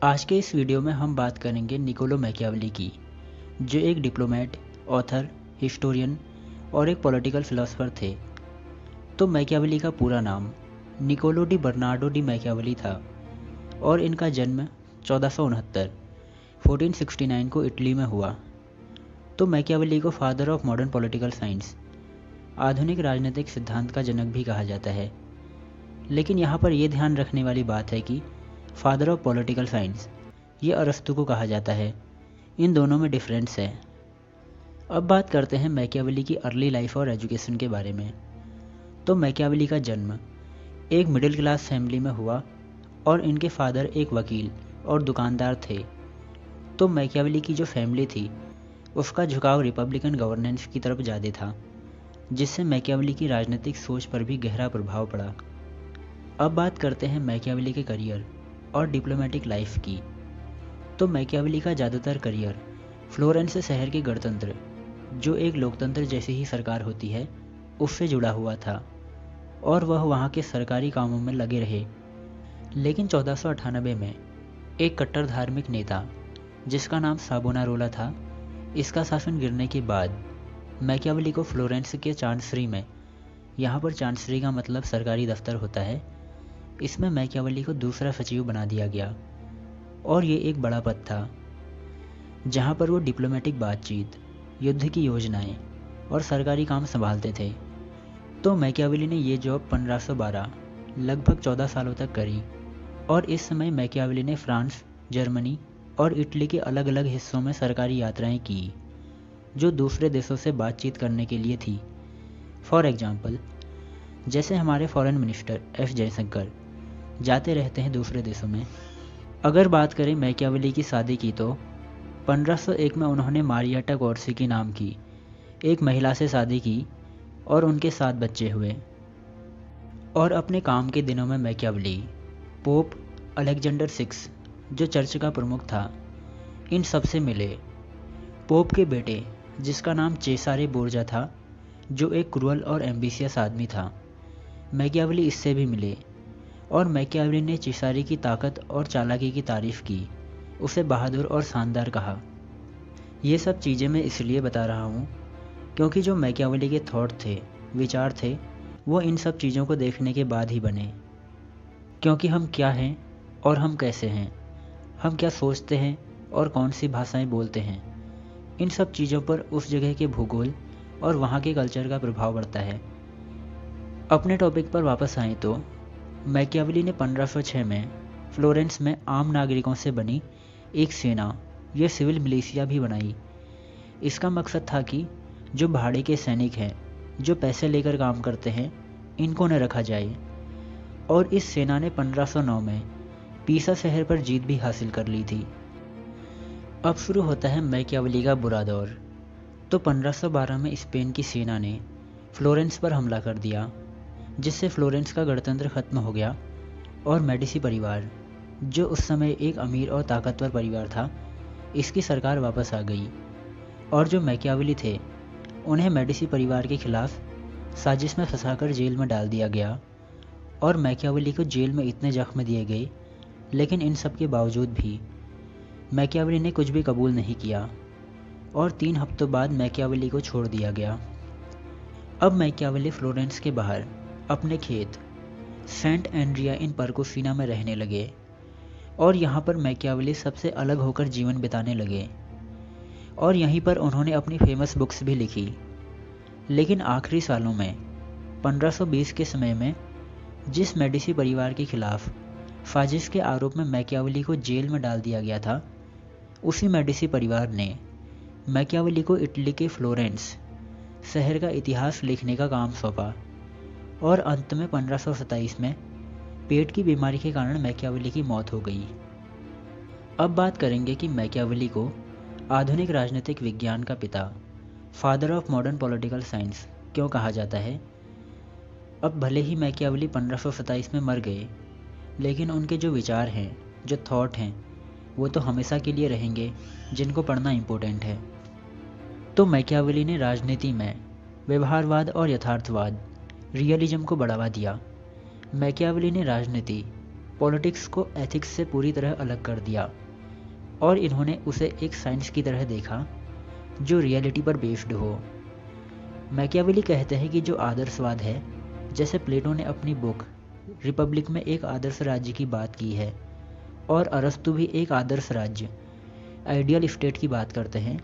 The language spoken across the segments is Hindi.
आज के इस वीडियो में हम बात करेंगे निकोलो मैकियावेली की, जो एक डिप्लोमेट, ऑथर, हिस्टोरियन और एक पॉलिटिकल फिलोसोफर थे। तो मैकियावेली का पूरा नाम Niccolo di Bernardo di Machiavelli था और इनका जन्म 1469 1469 को इटली में हुआ। तो मैकियावेली को father of modern political science, आधुनिक राजनीतिक सिद्धांत का जनक भी कहा जाता है। लेकिन यहाँ पर यह ध्यान रखने वाली बात है कि फादर ऑफ पॉलिटिकल साइंस ये अरस्तू को कहा जाता है। इन दोनों में डिफरेंस है। अब बात करते हैं मैकियावेली की अर्ली लाइफ और एजुकेशन के बारे में। तो मैकियावेली का जन्म एक मिडिल क्लास फैमिली में हुआ और इनके फादर एक वकील और दुकानदार थे। तो मैकियावेली की जो फैमिली थी उसका झुकाव रिपब्लिकन गवर्नेंस की तरफ ज़्यादा था, जिससे मैकियावेली की राजनीतिक सोच पर भी गहरा प्रभाव पड़ा। अब बात करते हैं मैकियावेली के करियर और डिप्लोमेटिक लाइफ की। तो मैकियावेली का ज़्यादातर करियर फ्लोरेंस शहर के गणतंत्र, जो एक लोकतंत्र जैसी ही सरकार होती है, उससे जुड़ा हुआ था और वह वहाँ के सरकारी कामों में लगे रहे। लेकिन 1498 में एक कट्टर धार्मिक नेता जिसका नाम साबोनारोला था, इसका शासन गिरने के बाद मैकियावेली को फ्लोरेंस के चांसरी में, यहाँ पर चांसरी का मतलब सरकारी दफ्तर होता है, इसमें मैकियावेली को दूसरा सचिव बना दिया गया। और ये एक बड़ा पद था जहाँ पर वो डिप्लोमेटिक बातचीत, युद्ध की योजनाएं और सरकारी काम संभालते थे। तो मैकियावेली ने ये जॉब 1512 लगभग 14 सालों तक करी और इस समय मैकियावेली ने फ्रांस, जर्मनी और इटली के अलग अलग हिस्सों में सरकारी यात्राएं की, जो दूसरे देशों से बातचीत करने के लिए थी। फॉर एग्जाम्पल, जैसे हमारे फॉरेन मिनिस्टर एस जयशंकर जाते रहते हैं दूसरे देशों में। अगर बात करें मैकियावेली की शादी की, तो 1501 में उन्होंने मारियाटा गोर्सिकी नाम की एक महिला से शादी की और उनके 7 बच्चे हुए। और अपने काम के दिनों में मैकियावेली पोप अलेक्जेंडर 6, जो चर्च का प्रमुख था, इन सब से मिले। पोप के बेटे, जिसका नाम चेसारे बोर्जा था, जो एक क्रूअल और एम्बिशियस आदमी था, मैकियावेली इससे भी मिले और मैकियावेली ने चेसारे की ताकत और चालाकी की तारीफ की, उसे बहादुर और शानदार कहा। ये सब चीज़ें मैं इसलिए बता रहा हूँ क्योंकि जो मैकियावेली के थॉट थे, विचार थे, वो इन सब चीज़ों को देखने के बाद ही बने। क्योंकि हम क्या हैं और हम कैसे हैं, हम क्या सोचते हैं और कौन सी भाषाएं बोलते हैं, इन सब चीज़ों पर उस जगह के भूगोल और वहाँ के कल्चर का प्रभाव पड़ता है। अपने टॉपिक पर वापस आएँ तो मैकियावेली ने 1506 में फ्लोरेंस में आम नागरिकों से बनी एक सेना, यह सिविल मिलिशिया भी बनाई। इसका मकसद था कि जो भाड़े के सैनिक हैं, जो पैसे लेकर काम करते हैं, इनको न रखा जाए। और इस सेना ने 1509 में पीसा शहर पर जीत भी हासिल कर ली थी। अब शुरू होता है मैकियावेली का बुरा दौर। तो 1512 में स्पेन की सेना ने फ्लोरेंस पर हमला कर दिया, जिससे फ्लोरेंस का गणतंत्र खत्म हो गया और मेडिसी परिवार, जो उस समय एक अमीर और ताकतवर परिवार था, इसकी सरकार वापस आ गई। और जो मैकियावेली थे, उन्हें मेडिसी परिवार के खिलाफ साजिश में फंसाकर जेल में डाल दिया गया। और मैकियावेली को जेल में इतने जख्म दिए गए, लेकिन इन सब के बावजूद भी मैकियावेली ने कुछ भी कबूल नहीं किया और 3 हफ्तों बाद मैकियावेली को छोड़ दिया गया। अब मैकियावेली फ्लोरेंस के बाहर अपने खेत सेंट एंड्रिया इन परकोफिना में रहने लगे और यहाँ पर मैकियावेली सबसे अलग होकर जीवन बिताने लगे और यहीं पर उन्होंने अपनी फेमस बुक्स भी लिखी। लेकिन आखिरी सालों में 1520 के समय में जिस मेडिसी परिवार के खिलाफ साजिश के आरोप में मैकियावेली को जेल में डाल दिया गया था, उसी मेडिसी परिवार ने मैकियावेली को इटली के फ्लोरेंस शहर का इतिहास लिखने का काम सौंपा। और अंत में 1527 में पेट की बीमारी के कारण मैकियावेली की मौत हो गई। अब बात करेंगे कि मैकियावेली को आधुनिक राजनीतिक विज्ञान का पिता, father of modern political science क्यों कहा जाता है। अब भले ही मैकियावेली 1527 में मर गए, लेकिन उनके जो विचार हैं, जो थॉट हैं, वो तो हमेशा के लिए रहेंगे, जिनको पढ़ना इम्पोर्टेंट है। तो मैकियावेली ने राजनीति में व्यवहारवाद और यथार्थवाद, रियलिज्म को बढ़ावा दिया। मैकियावेली ने राजनीति पॉलिटिक्स को एथिक्स से पूरी तरह अलग कर दिया और इन्होंने उसे एक साइंस की तरह देखा जो रियलिटी पर बेस्ड हो। मैकियावेली कहते हैं कि जो आदर्शवाद है, जैसे प्लेटो ने अपनी बुक रिपब्लिक में एक आदर्श राज्य की बात की है और अरस्तु भी एक आदर्श राज्य आइडियल स्टेट की बात करते हैं,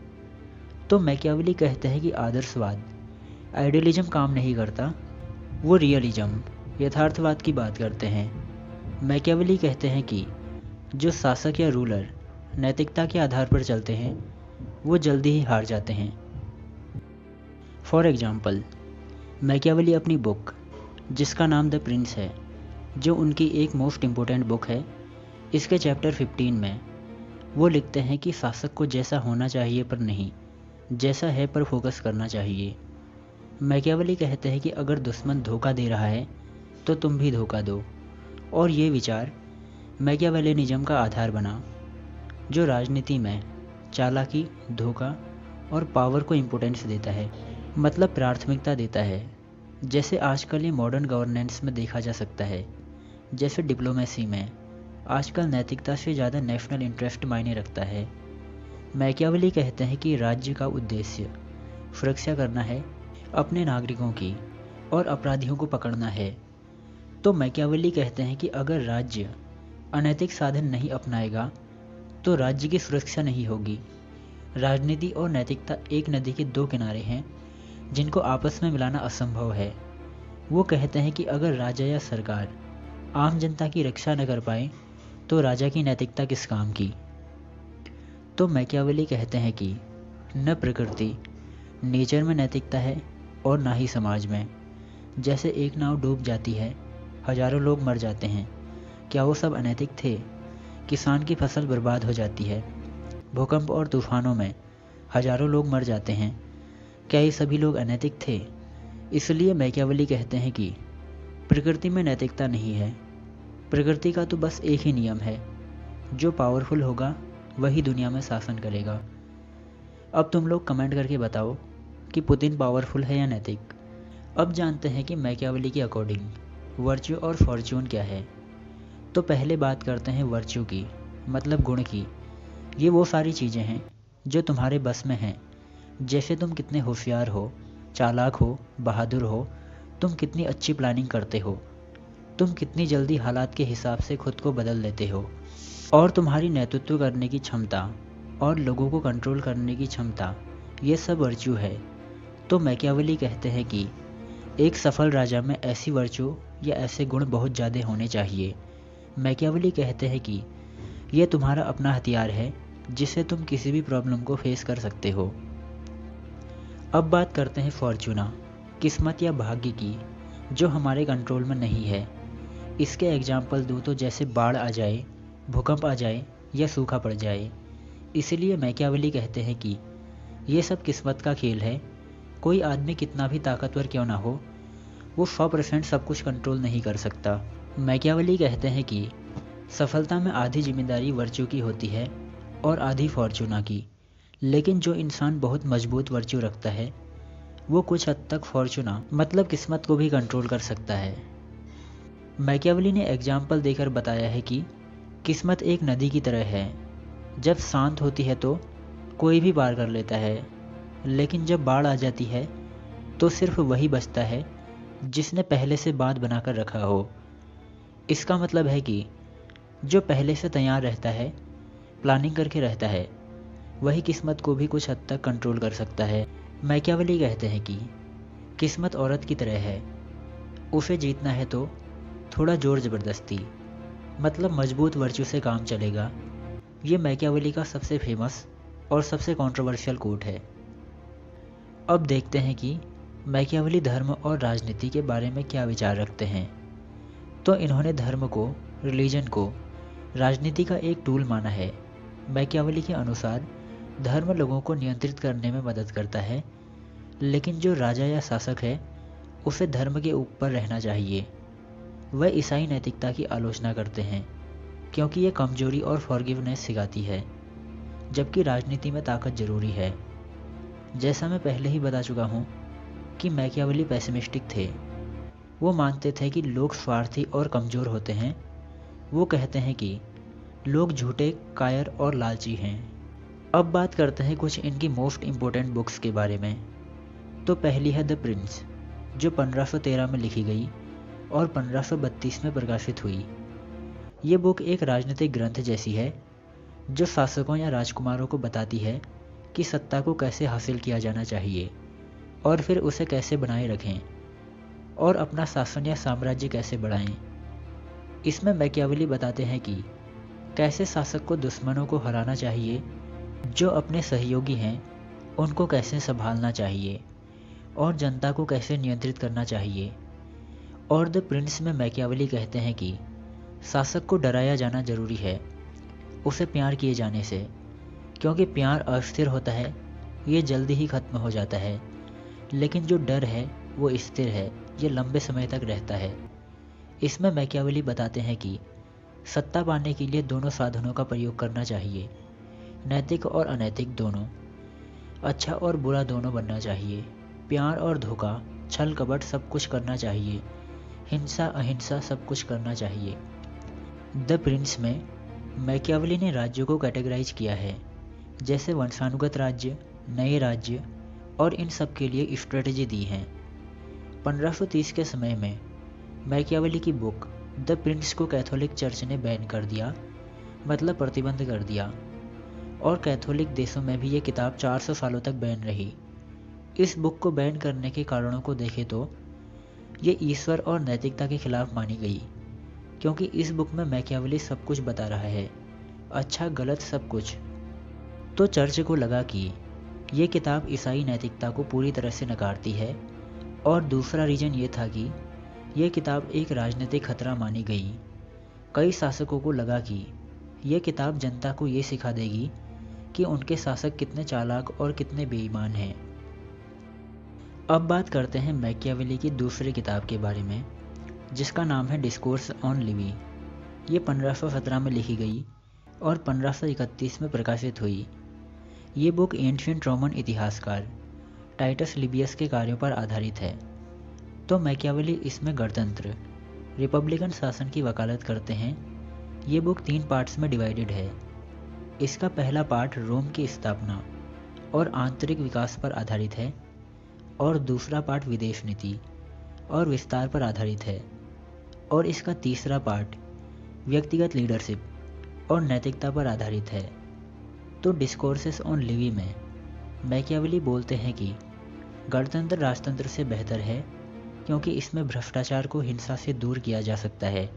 तो मैकियावेली कहते हैं कि आदर्शवाद आइडियलिज्म काम नहीं करता, वो रियलिज्म यथार्थवाद की बात करते हैं। मैकियावेली कहते हैं कि जो शासक या रूलर नैतिकता के आधार पर चलते हैं वो जल्दी ही हार जाते हैं। फॉर एग्जाम्पल, मैकियावेली अपनी बुक जिसका नाम द प्रिंस है, जो उनकी एक मोस्ट इम्पोर्टेंट बुक है, इसके चैप्टर 15 में वो लिखते हैं कि शासक को जैसा होना चाहिए पर नहीं, जैसा है पर फोकस करना चाहिए। मैकियावेली कहते हैं कि अगर दुश्मन धोखा दे रहा है तो तुम भी धोखा दो, और ये विचार मैकियावेलिनिज्म का आधार बना, जो राजनीति में चालाकी, धोखा और पावर को इम्पोर्टेंस देता है, मतलब प्राथमिकता देता है, जैसे आजकल ये मॉडर्न गवर्नेंस में देखा जा सकता है। जैसे डिप्लोमेसी में आजकल नैतिकता से ज़्यादा नेशनल इंटरेस्ट मायने रखता है। मैकियावेली कहते हैं कि राज्य का उद्देश्य सुरक्षा करना है, अपने नागरिकों की, और अपराधियों को पकड़ना है। तो मैकियावेली कहते हैं कि अगर राज्य अनैतिक साधन नहीं अपनाएगा तो राज्य की सुरक्षा नहीं होगी। राजनीति और नैतिकता एक नदी के दो किनारे हैं जिनको आपस में मिलाना असंभव है। वो कहते हैं कि अगर राजा या सरकार आम जनता की रक्षा न कर पाए तो राजा की नैतिकता किस काम की। तो मैकियावेली कहते हैं कि न प्रकृति नेचर में नैतिकता है और ना ही समाज में। जैसे एक नाव डूब जाती है, हजारों लोग मर जाते हैं, क्या वो सब अनैतिक थे? किसान की फसल बर्बाद हो जाती है, भूकंप और तूफानों में हजारों लोग मर जाते हैं, क्या ये सभी लोग अनैतिक थे? इसलिए मैकियावेली कहते हैं कि प्रकृति में नैतिकता नहीं है। प्रकृति का तो बस एक ही नियम है, जो पावरफुल होगा वही दुनिया में शासन करेगा। अब तुम लोग कमेंट करके बताओ कि पुतिन पावरफुल है या नैतिक। अब जानते हैं कि मैकियावेली के अकॉर्डिंग वर्च्यू और फॉर्च्यून क्या है। तो पहले बात करते हैं वर्च्यू की, मतलब गुण की। ये वो सारी चीज़ें हैं जो तुम्हारे बस में हैं, जैसे तुम कितने होशियार हो, चालाक हो, बहादुर हो, तुम कितनी अच्छी प्लानिंग करते हो, तुम कितनी जल्दी हालात के हिसाब से खुद को बदल लेते हो, और तुम्हारी नेतृत्व करने की क्षमता और लोगों को कंट्रोल करने की क्षमता, ये सब वर्च्यू है। तो मैकियावेली कहते हैं कि एक सफल राजा में ऐसी वर्च्यू या ऐसे गुण बहुत ज़्यादा होने चाहिए। मैकियावेली कहते हैं कि ये तुम्हारा अपना हथियार है जिससे तुम किसी भी प्रॉब्लम को फेस कर सकते हो। अब बात करते हैं फॉर्चूना, किस्मत या भाग्य की, जो हमारे कंट्रोल में नहीं है। इसके एग्जाम्पल दूँ तो जैसे बाढ़ आ जाए, भूकंप आ जाए या सूखा पड़ जाए। इसलिए मैकियावेली कहते हैं कि ये सब किस्मत का खेल है। कोई आदमी कितना भी ताकतवर क्यों ना हो, वो 100% सब कुछ कंट्रोल नहीं कर सकता। मैकियावेली कहते हैं कि सफलता में आधी जिम्मेदारी वर्च्यू की होती है और आधी फॉर्चूना की, लेकिन जो इंसान बहुत मजबूत वर्च्यू रखता है वो कुछ हद तक फॉर्चूना मतलब किस्मत को भी कंट्रोल कर सकता है। मैकियावेली ने एग्जाम्पल देकर बताया है कि किस्मत एक नदी की तरह है, जब शांत होती है तो कोई भी पार कर लेता है, लेकिन जब बाढ़ आ जाती है तो सिर्फ वही बचता है जिसने पहले से बांध बनाकर रखा हो। इसका मतलब है कि जो पहले से तैयार रहता है, प्लानिंग करके रहता है, वही किस्मत को भी कुछ हद तक कंट्रोल कर सकता है। मैकियावेली कहते हैं कि किस्मत औरत की तरह है, उसे जीतना है तो थोड़ा जोर ज़बरदस्ती, मतलब मजबूत वर्च्यू से काम चलेगा। ये मैकियावेली का सबसे फेमस और सबसे कंट्रोवर्शियल कोट है। अब देखते हैं कि मैकियावेली धर्म और राजनीति के बारे में क्या विचार रखते हैं। तो इन्होंने धर्म को, रिलीजन को राजनीति का एक टूल माना है। मैकियावेली के अनुसार धर्म लोगों को नियंत्रित करने में मदद करता है, लेकिन जो राजा या शासक है उसे धर्म के ऊपर रहना चाहिए। वह ईसाई नैतिकता की आलोचना करते हैं क्योंकि ये कमजोरी और फॉरगिवनेस सिखाती है, जबकि राजनीति में ताकत जरूरी है। जैसा मैं पहले ही बता चुका हूँ कि मैकियावेली पेसिमिस्टिक थे। वो मानते थे कि लोग स्वार्थी और कमज़ोर होते हैं, वो कहते हैं कि लोग झूठे, कायर और लालची हैं। अब बात करते हैं कुछ इनकी मोस्ट इम्पोर्टेंट बुक्स के बारे में। तो पहली है द प्रिंस, जो 1513 में लिखी गई और 1532 में प्रकाशित हुई। ये बुक एक राजनीतिक ग्रंथ जैसी है जो शासकों या राजकुमारों को बताती है कि सत्ता को कैसे हासिल किया जाना चाहिए और फिर उसे कैसे बनाए रखें और अपना शासन या साम्राज्य कैसे बढ़ाएं। इसमें मैकियावेली बताते हैं कि कैसे शासक को दुश्मनों को हराना चाहिए, जो अपने सहयोगी हैं उनको कैसे संभालना चाहिए और जनता को कैसे नियंत्रित करना चाहिए। और द प्रिंस में मैकियावेली कहते हैं कि शासक को डराया जाना जरूरी है, उसे प्यार किए जाने से, क्योंकि प्यार अस्थिर होता है, ये जल्दी ही खत्म हो जाता है, लेकिन जो डर है वो स्थिर है, ये लंबे समय तक रहता है। इसमें मैकियावेली बताते हैं कि सत्ता पाने के लिए दोनों साधनों का प्रयोग करना चाहिए, नैतिक और अनैतिक दोनों, अच्छा और बुरा दोनों बनना चाहिए, प्यार और धोखा, छल कपट सब कुछ करना चाहिए, हिंसा अहिंसा सब कुछ करना चाहिए। द प्रिंस में मैकियावेली ने राज्यों को कैटेगराइज किया है, जैसे वंशानुगत राज्य, नए राज्य, और इन सब के लिए स्ट्रेटजी दी है। 1530 के समय में मैकियावेली की बुक द प्रिंस को कैथोलिक चर्च ने बैन कर दिया, मतलब प्रतिबंध कर दिया, और कैथोलिक देशों में भी ये किताब 400 सालों तक बैन रही। इस बुक को बैन करने के कारणों को देखें तो ये ईश्वर और नैतिकता के खिलाफ मानी गई, क्योंकि इस बुक में मैकियावेली सब कुछ बता रहा है, अच्छा गलत सब कुछ। तो चर्च को लगा कि ये किताब ईसाई नैतिकता को पूरी तरह से नकारती है, और दूसरा रीजन ये था कि ये किताब एक राजनीतिक खतरा मानी गई। कई शासकों को लगा कि ये किताब जनता को ये सिखा देगी कि उनके शासक कितने चालाक और कितने बेईमान हैं। अब बात करते हैं मैकियावेली की दूसरी किताब के बारे में, जिसका नाम है डिस्कोर्स ऑन लिवी। ये 1517 में लिखी गई और 1531 में प्रकाशित हुई। ये बुक एंशिएंट रोमन इतिहासकार टाइटस लिबियस के कार्यों पर आधारित है। तो मैकियावेली इसमें गणतंत्र, रिपब्लिकन शासन की वकालत करते हैं। ये बुक 3 पार्ट्स में डिवाइडेड है। इसका पहला पार्ट रोम की स्थापना और आंतरिक विकास पर आधारित है, और दूसरा पार्ट विदेश नीति और विस्तार पर आधारित है, और इसका तीसरा पार्ट व्यक्तिगत लीडरशिप और नैतिकता पर आधारित है। तो डिस्कोर्सेस ऑन लिवी में मैकियावेली बोलते हैं कि गणतंत्र राजतंत्र से बेहतर है, क्योंकि इसमें भ्रष्टाचार को हिंसा से दूर किया जा सकता है।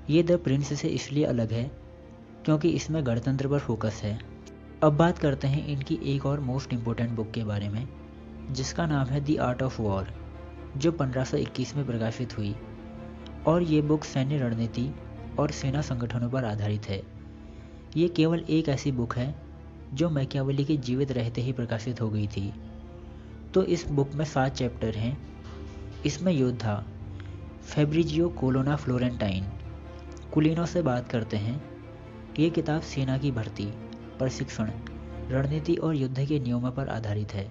ये द प्रिंस से इसलिए अलग है क्योंकि इसमें गणतंत्र पर फोकस है। अब बात करते हैं इनकी एक और मोस्ट इम्पोर्टेंट बुक के बारे में, जिसका नाम है द आर्ट ऑफ वॉर, जो 1521 में प्रकाशित हुई, और ये बुक सैन्य रणनीति और सेना संगठनों पर आधारित है। ये केवल एक ऐसी बुक है जो मैकियावेली के जीवित रहते ही प्रकाशित हो गई थी। तो इस बुक में 7 चैप्टर हैं। इसमें योद्धा फेब्रिजियो कोलोना फ्लोरेंटाइन कुलीनों से बात करते हैं। ये किताब सेना की भर्ती, प्रशिक्षण, रणनीति और युद्ध के नियमों पर आधारित है।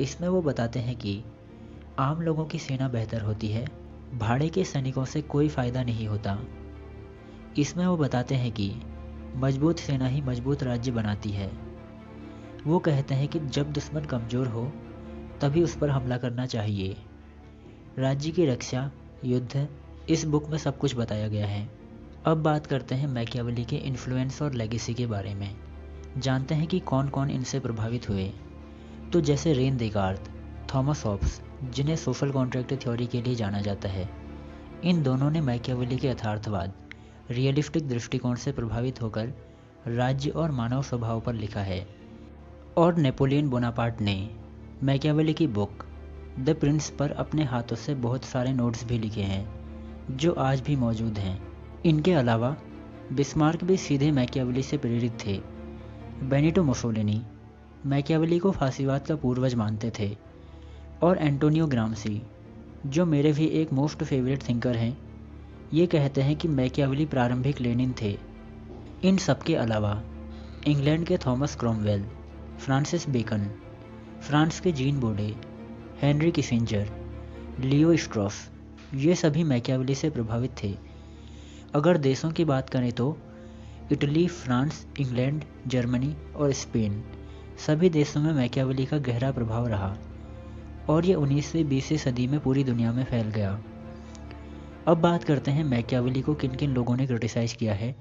इसमें वो बताते हैं कि आम लोगों की सेना बेहतर होती है, भाड़े के सैनिकों से कोई फायदा नहीं होता। इसमें वो बताते हैं कि मजबूत सेना ही मजबूत राज्य बनाती है। वो कहते हैं कि जब दुश्मन कमज़ोर हो तभी उस पर हमला करना चाहिए। राज्य की रक्षा, युद्ध, इस बुक में सब कुछ बताया गया है। अब बात करते हैं मैकियावेली के इन्फ्लुएंस और लेगेसी के बारे में। जानते हैं कि कौन कौन इनसे प्रभावित हुए। तो जैसे रेन देकार्त, थॉमस हॉब्स, जिन्हें सोशल कॉन्ट्रैक्ट थ्योरी के लिए जाना जाता है, इन दोनों ने मैकियावेली के यथार्थवाद, रियलिस्टिक दृष्टिकोण से प्रभावित होकर राज्य और मानव स्वभाव पर लिखा है। और नेपोलियन बोनापार्ट ने मैकियावेली की बुक द प्रिंस पर अपने हाथों से बहुत सारे नोट्स भी लिखे हैं, जो आज भी मौजूद हैं। इनके अलावा बिस्मार्क भी सीधे मैकियावेली से प्रेरित थे। बेनिटो मुसोलिनी मैकियावेली को फांसीवाद का पूर्वज मानते थे, और एंटोनियो ग्राम्सी, जो मेरे भी एक मोस्ट फेवरेट थिंकर हैं, ये कहते हैं कि मैकियावेली प्रारंभिक लेनिन थे। इन सब के अलावा इंग्लैंड के Thomas Cromwell, Francis Bacon, France के Jean Bodin, Henry Kissinger, Leo Strauss, ये सभी मैकियावेली से प्रभावित थे। अगर देशों की बात करें तो इटली, फ्रांस, इंग्लैंड, जर्मनी और स्पेन सभी देशों में मैकियावेली का गहरा प्रभाव रहा और ये 19वीं 20वीं सदी में पूरी दुनिया में फैल गया। अब बात करते हैं मैकियावेली को किन किन लोगों ने क्रिटिसाइज़ किया है,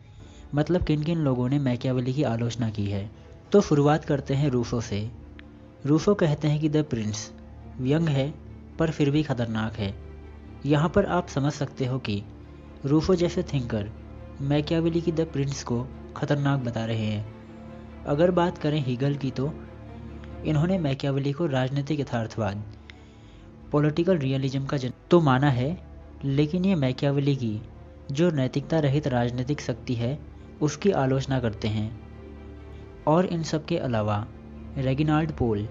मतलब किन किन लोगों ने मैकियावेली की आलोचना की है। तो शुरुआत करते हैं रूसो से। रूसो कहते हैं कि द प्रिंस व्यंग है पर फिर भी खतरनाक है। यहाँ पर आप समझ सकते हो कि रूसो जैसे थिंकर मैकियावेली की द प्रिंस को खतरनाक बता रहे हैं। अगर बात करें हीगल की तो इन्होंने मैकियावेली को राजनीतिक यथार्थवाद, पॉलिटिकल रियलिज्म का तो माना है, लेकिन ये मैकियावेली की जो नैतिकता रहित राजनीतिक शक्ति है उसकी आलोचना करते हैं। और इन सब के अलावा रेगिनाल्ड पोल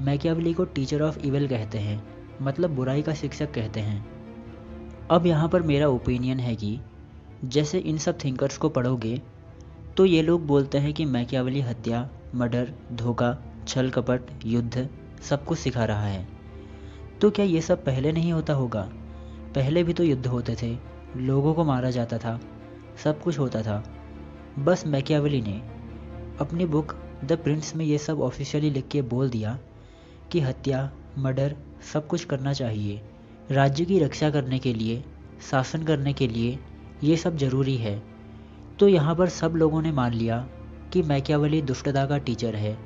मैकियावेली को टीचर ऑफ इविल कहते हैं, मतलब बुराई का शिक्षक कहते हैं। अब यहाँ पर मेरा ओपिनियन है कि जैसे इन सब थिंकर्स को पढ़ोगे तो ये लोग बोलते हैं कि मैकियावेली हत्या, मर्डर, धोखा, छल कपट, युद्ध सब कुछ सिखा रहा है। तो क्या ये सब पहले नहीं होता होगा? पहले भी तो युद्ध होते थे, लोगों को मारा जाता था, सब कुछ होता था। बस मैकियावेली ने अपनी बुक द प्रिंस में ये सब ऑफिशियली लिख के बोल दिया कि हत्या, मर्डर सब कुछ करना चाहिए, राज्य की रक्षा करने के लिए, शासन करने के लिए ये सब ज़रूरी है। तो यहाँ पर सब लोगों ने मान लिया कि मैकियावेली दुष्टता का टीचर है।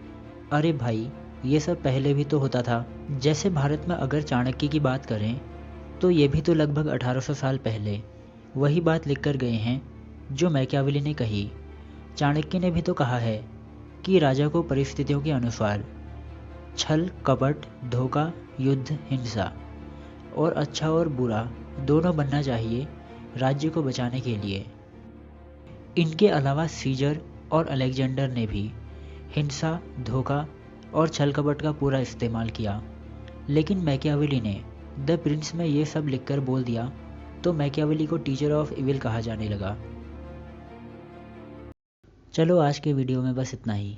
अरे भाई, ये सब पहले भी तो होता था। जैसे भारत में अगर चाणक्य की बात करें तो ये भी तो लगभग 1800 साल पहले वही बात लिख कर गए हैं जो मैकियावेली ने कही। चाणक्य ने भी तो कहा है कि राजा को परिस्थितियों के अनुसार छल कपट, धोखा, युद्ध, हिंसा और अच्छा और बुरा दोनों बनना चाहिए राज्य को बचाने के लिए। इनके अलावा सीजर और अलेक्जेंडर ने भी हिंसा, धोखा और छल कपट का पूरा इस्तेमाल किया, लेकिन मैकियावेली ने द प्रिंस में ये सब लिखकर बोल दिया तो मैकियावेली को टीचर ऑफ इविल कहा जाने लगा। चलो आज के वीडियो में बस इतना ही।